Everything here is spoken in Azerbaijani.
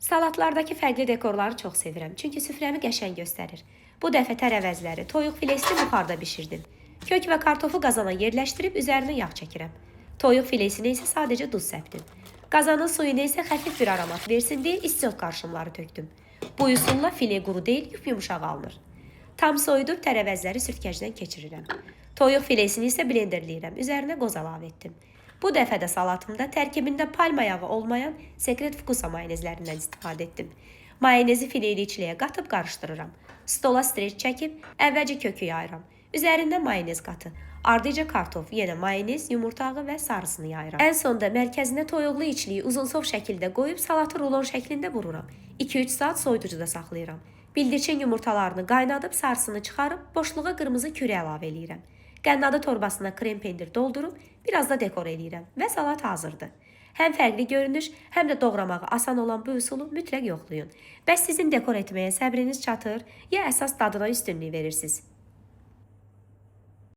Salatlardakı fərqli dekorları çox sevirəm, çünki süfrəmi qəşəng göstərir. Bu dəfə tərəvəzləri, toyuq filesini buxarda bişirdim. Kök və kartofu qazana yerləşdirib üzərinə yağ çəkirəm. Toyuq filesini isə sadəcə duz səpdim. Qazanın suyuna isə xəfif bir aromat versin deyə istiot qarışımları tökdüm. Bu üsulla file quru deyil, yumşaq alınır. Tam soyudub tərəvəzləri sürtkəcdən keçirirəm. Toyuq filesini isə blenderləyirəm, üzərinə qoz əlavə etdim. Bu dəfə də salatımda tərkibində palma yağı olmayan Secret Fukusa mayonezlərindən istifadə etdim. Mayonezi fileyliçliyə qatıb qarışdırıram. Stola streç çəkib əvvəlcə kökü yayıram. Üzərindən mayonez qatı. Ardıca kartof, yenə mayonez, yumurta ağı və sarısını yayıram. Ən sonda mərkəzinə toyuqlu içliyi uzunsov şəkildə qoyub salatı rulon şəklində vururam. 2-3 saat soyuducuda saxlayıram. Bildirçin yumurtalarını qaynadıb sarısını çıxarıb boşluğa qırmızı kürə əlavə eləyirəm. Qənnadı torbasına krem pendir doldurub biraz da dekor eləyirəm və salat hazırdır. Həm fərqli görünüş, həm də doğramağı asan olan bu üsulu mütləq yoxlayın. Bəs sizin dekor etməyə səbriniz çatır, ya əsas dadına üstünlük verirsiniz?